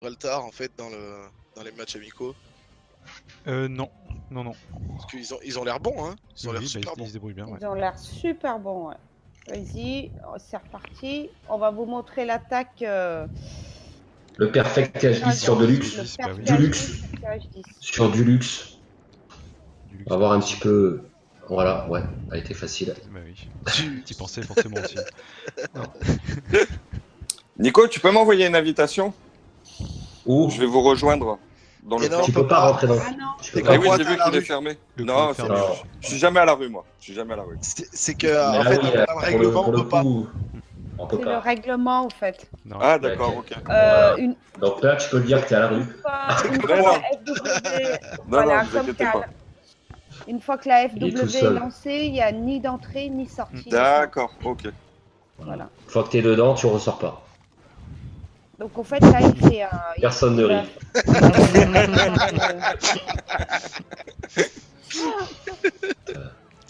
Gibraltar en fait dans les matchs amicaux? Non. Non. Parce qu'ils ont l'air bons, hein. Ils ont l'air Oui, super ils bons. se débrouillent bien, ouais. Ils ont l'air super bons, ouais. Vas-y, c'est reparti. On va vous montrer l'attaque. Le Perfect TH10 sur Le Deluxe. Le bah oui. Perfect Du luxe. TH10 sur TH10. Sur du luxe. Du On luxe va voir un aussi. petit peu. Voilà, ouais, ça a été facile. Bah oui. T'y pensais forcément aussi. Nico, tu peux m'envoyer une invitation? Ou Je vais vous rejoindre dans le Et non, plan. tu on peut peux pas pas. rentrer dans. Ah non, Tu C'est peux Eh comme pas. oui, moi, j'ai t'es à vu la qu'il est rue. fermé. Le Non, club fermé, Non. je suis jamais à la rue, moi. Je suis jamais à la rue. C'est que, Mais en là, fait, oui, dans le règlement, pour on le peut pas. coup, on peut c'est le pas. règlement, en fait. Non. Ah, d'accord, ok. Voilà. Une, Donc là, tu peux dire que t'es à la rue. une fois Mais que non. la FW, Non, voilà, non, vous comme inquiétez t'as- pas. une fois que la Il est tout FW est seul. lancée, il n'y a ni d'entrée ni sortie. des D'accord, ok. camps. Voilà. Une fois que t'es dedans, tu ressors pas. Donc en fait, là, il fait un. Personne ne rit.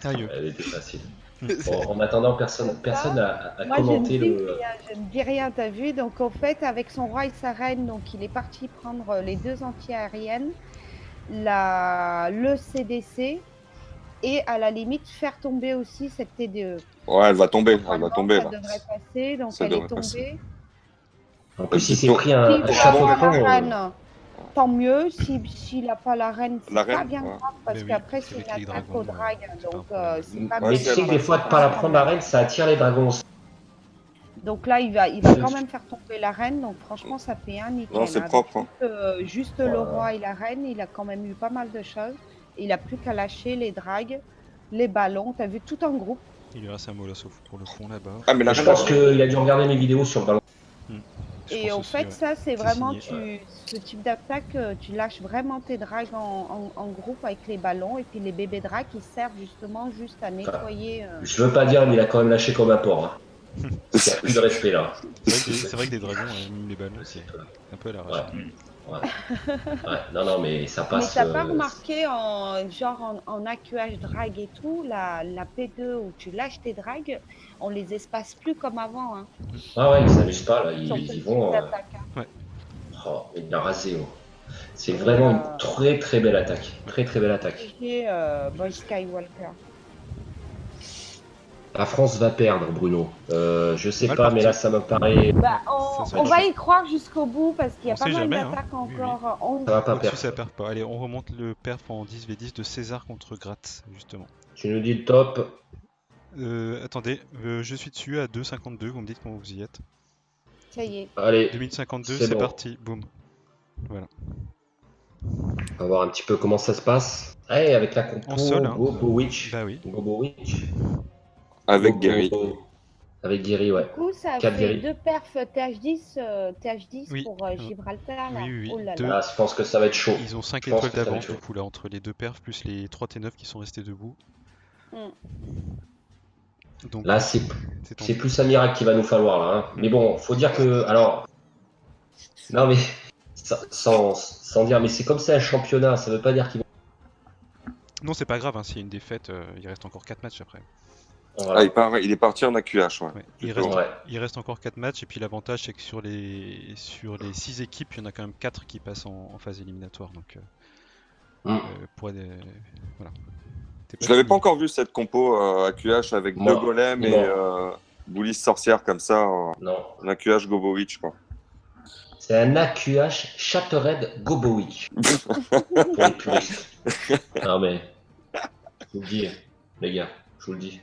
Sérieux. Elle était facile. Bon, en attendant, personne n'a Moi, je ne commenté dis le. rien, je ne dis rien, t'as vu. Donc en fait, avec son roi et sa reine, donc il est parti prendre les deux anti-aériennes, le CDC et à la limite faire tomber aussi cette TDE. Ouais, elle va tomber, Normalement, là. ça devrait passer, donc Ça elle est devrait tombée. passer. En plus, il s'est Plutôt- pris un S'il chapeau de avoir la plomb. reine, tant mieux. S'il n'a pas la reine, c'est La pas reine, bien ouais. grave parce Mais oui, qu'après, c'est c'est une avec les attaque dragons, au drag. c'est pas un Donc, problème. c'est pas Mais Ouais, tu c'est sais que vrai. des fois, de pas la prendre la reine, ça attire les dragons. Donc là, il va quand même faire tomber la reine. Donc franchement, ça fait un nickel. Non, c'est hein. propre. Hein. Juste le roi et la reine, il a quand même eu pas mal de choses. Il a plus qu'à lâcher les dragues, les ballons. T'as vu tout en groupe. Il lui reste un mot là, sauf pour le fond là-bas. Ah, mais la Je reine, pense qu'il a dû regarder mes vidéos sur le ballon. Je Et pense en aussi, fait, ouais. ça, c'est C'est vraiment signé. ce type d'attaque, tu lâches vraiment tes dragues en groupe avec les ballons. Et puis les bébés dragues, ils servent justement juste à nettoyer. Je veux pas dire, mais il a quand même lâché comme un porc. Hein. Il n'y a plus de respect là. C'est vrai que des dragons, même les ballons, c'est un peu à l'arrache. Ouais. Non, mais ça Mais passe. t'as pas remarqué en AQH drag et tout, la P2 où tu lâches tes dragues, on les espace plus comme avant. Hein, Ah ouais, ils s'amusent pas là. sur ce Ils type vont. d'attaque, hein. Oh, il a rasé. Oh. C'est vraiment une très très belle attaque. Très très belle attaque. GG, Boy Skywalker. La France va perdre, Bruno. Je sais Mal pas, parti. mais là ça me paraît. Bah, Ça on va va y croire jusqu'au bout parce qu'il y a On pas sait mal jamais, hein. d'attaques Oui, oui. encore. Ça va pas Au-dessus, perdre. ça perd pas. Allez, on remonte le perf en 10v10 de César contre Gratt, justement. Tu nous dis le top. Attendez, je suis dessus à 2,52, vous me dites quand vous y êtes. Ça y est. Allez, 2052, c'est c'est bon. parti, boum. Voilà. On va voir un petit peu comment ça se passe. Allez, avec la compo En sol, hein. Gobowicz. Bah oui. Gobowicz. avec Gobo- Gary. Avec Guéry, ouais. Du coup, ça a 4 fait Guéry. deux perfs TH10 Oui. pour Gibraltar. Là. Oui, oui, oui. Oh là Deux. là. Là, je pense que ça va être chaud. Ils ont 5 Je pense étoiles que ça va d'avance être chaud. du coup là entre les deux perfs plus les 3 T9 qui sont restés debout. Donc Là, c'est tendu. plus un miracle qu'il va nous falloir là. Hein. Mais bon, faut dire que alors, non mais sans dire, mais c'est comme c'est un championnat, ça veut pas dire qu'il va. Non, c'est pas grave, hein, s'il y a une défaite, il reste encore 4 matchs après. Voilà. Il est parti en AQH, ouais. Ouais. Plutôt. Il reste encore 4 matchs et puis l'avantage c'est que sur les 6 équipes, il y en a quand même 4 qui passent en phase éliminatoire. Donc pour être, voilà. Je l'avais pas encore vu cette compo AQH avec deux golems et Boulis sorcière comme ça. Non. Un AQH Gobowicz, quoi. C'est un AQH Chattered Gobowicz. Pour les puristes. Non mais, je vous le dis, les gars, je vous le dis.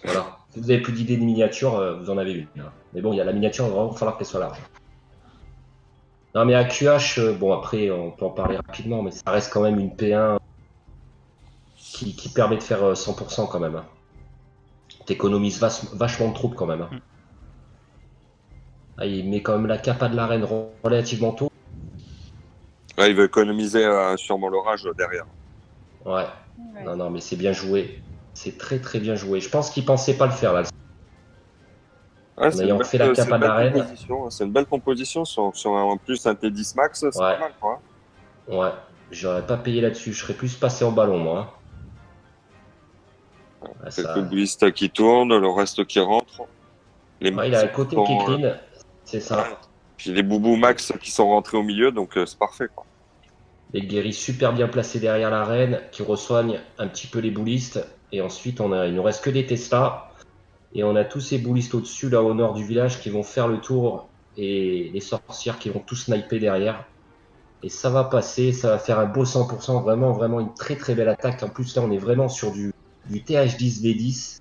Voilà. Si vous avez plus d'idées de miniature, vous en avez une. Hein. Mais bon, il y a la miniature, il va vraiment falloir qu'elle soit large. Non mais AQH, bon après on peut en parler rapidement, mais ça reste quand même une P1 qui permet de faire 100% quand même. Hein. T'économises vachement de troupes quand même. Hein. Ah, il met quand même la capa de l'arène relativement tôt. Ouais, il veut économiser sûrement l'orage derrière. Ouais. Non, mais c'est bien joué. C'est très très bien joué. Je pense qu'il pensait pas le faire là. Ouais, en ayant fait la capa de l'arène. C'est une belle composition sur en plus un T10 Max, c'est pas mal quoi. Ouais, j'aurais pas payé là-dessus. Je serais plus passé en ballon moi. Ouais, quelques boosts qui tournent, le reste qui rentre. Il a un côté qui clean, c'est ça. Puis les boubous max qui sont rentrés au milieu, donc c'est parfait, quoi. Les guéris super bien placés derrière la reine, qui reçoignent un petit peu les boulistes. Et ensuite, il nous reste que des Tesla. Et on a tous ces boulistes au-dessus, là, au nord du village, qui vont faire le tour. Et les sorcières qui vont tous sniper derrière. Et ça va passer, ça va faire un beau 100%. Vraiment, vraiment une très très belle attaque. En plus, là, on est vraiment sur du TH10 V10.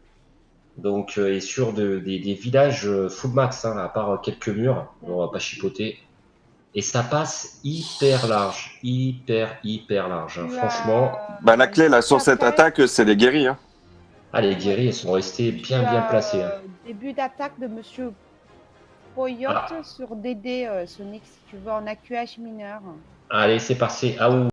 Donc, et sur des villages full max, hein, à part quelques murs. On va pas chipoter. Et ça passe hyper large, hyper large. Hein. Franchement. Bah, la clé là sur cette attaque, c'est les guéris. Hein. Ah, les guéris, elles sont restées bien placées. Hein. Début d'attaque de Monsieur Poyote sur DD Sonic, si tu veux, en AQH mineur. Allez, c'est parti. Ah, ouh.